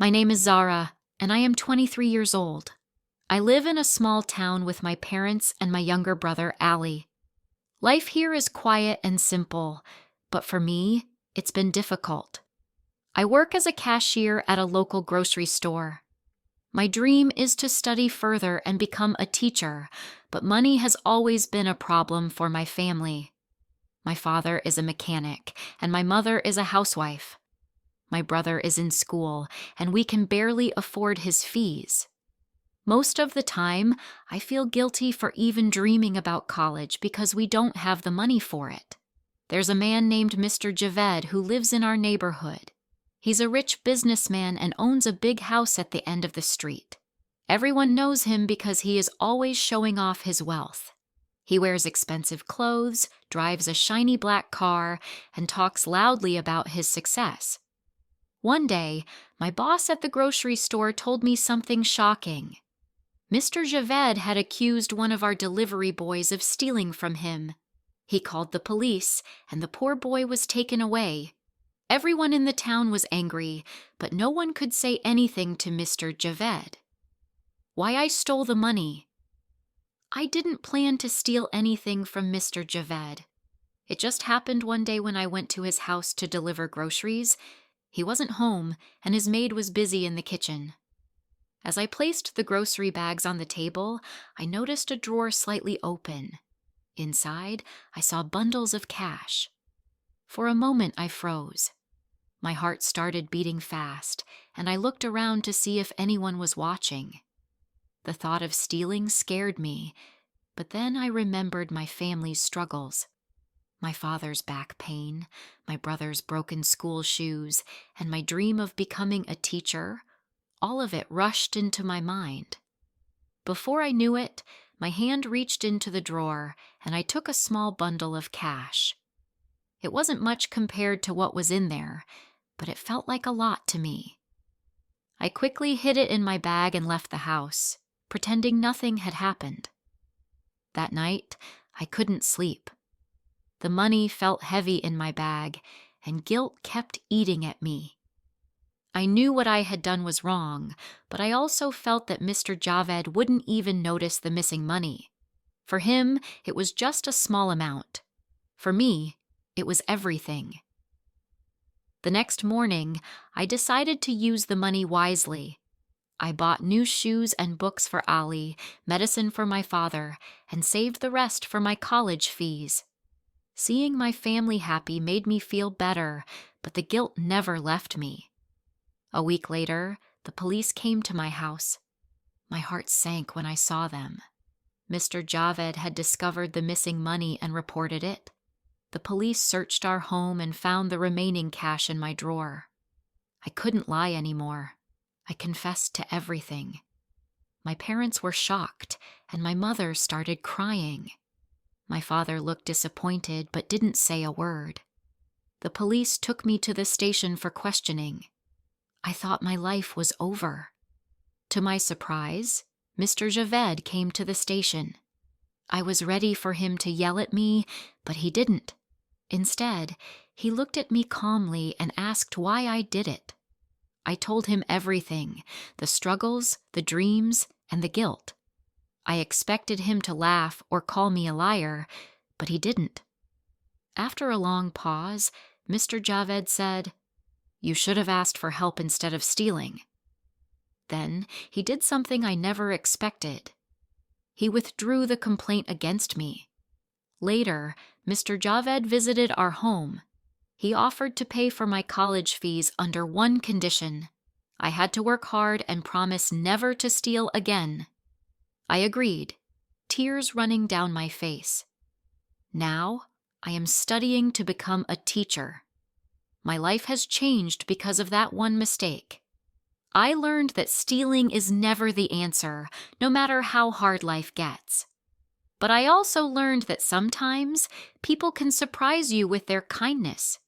My name is Zara, and I am 23 years old. I live in a small town with my parents and my younger brother, Allie. Life here is quiet and simple, but for me, it's been difficult. I work as a cashier at a local grocery store. My dream is to study further and become a teacher, but money has always been a problem for my family. My father is a mechanic, and my mother is a housewife. My brother is in school, and we can barely afford his fees. Most of the time, I feel guilty for even dreaming about college because we don't have the money for it. There's a man named Mr. Javed who lives in our neighborhood. He's a rich businessman and owns a big house at the end of the street. Everyone knows him because he is always showing off his wealth. He wears expensive clothes, drives a shiny black car, and talks loudly about his success. One day, my boss at the grocery store told me something shocking. Mr. Javed had accused one of our delivery boys of stealing from him. He called the police, and the poor boy was taken away. Everyone in the town was angry, but no one could say anything to Mr. Javed. Why I stole the money? I didn't plan to steal anything from Mr. Javed. It just happened one day when I went to his house to deliver groceries. He wasn't home, and his maid was busy in the kitchen. As I placed the grocery bags on the table, I noticed a drawer slightly open. Inside, I saw bundles of cash. For a moment, I froze. My heart started beating fast, and I looked around to see if anyone was watching. The thought of stealing scared me, but then I remembered my family's struggles. My father's back pain, my brother's broken school shoes, and my dream of becoming a teacher. All of it rushed into my mind. Before I knew it, my hand reached into the drawer, and I took a small bundle of cash. It wasn't much compared to what was in there, but it felt like a lot to me. I quickly hid it in my bag and left the house, pretending nothing had happened. That night, I couldn't sleep. The money felt heavy in my bag, and guilt kept eating at me. I knew what I had done was wrong, but I also felt that Mr. Javed wouldn't even notice the missing money. For him, it was just a small amount. For me, it was everything. The next morning, I decided to use the money wisely. I bought new shoes and books for Ali, medicine for my father, and saved the rest for my college fees. Seeing my family happy made me feel better, but the guilt never left me. A week later, the police came to my house. My heart sank when I saw them. Mr. Javed had discovered the missing money and reported it. The police searched our home and found the remaining cash in my drawer. I couldn't lie anymore. I confessed to everything. My parents were shocked, and my mother started crying. My father looked disappointed but didn't say a word. The police took me to the station for questioning. I thought my life was over. To my surprise, Mr. Javed came to the station. I was ready for him to yell at me, but he didn't. Instead, he looked at me calmly and asked why I did it. I told him everything, the struggles, the dreams, and the guilt. I expected him to laugh or call me a liar, but he didn't. After a long pause, Mr. Javed said, "You should have asked for help instead of stealing." Then he did something I never expected. He withdrew the complaint against me. Later, Mr. Javed visited our home. He offered to pay for my college fees under one condition. I had to work hard and promise never to steal again. I agreed, tears running down my face. Now, I am studying to become a teacher. My life has changed because of that one mistake. I learned that stealing is never the answer, no matter how hard life gets. But I also learned that sometimes people can surprise you with their kindness.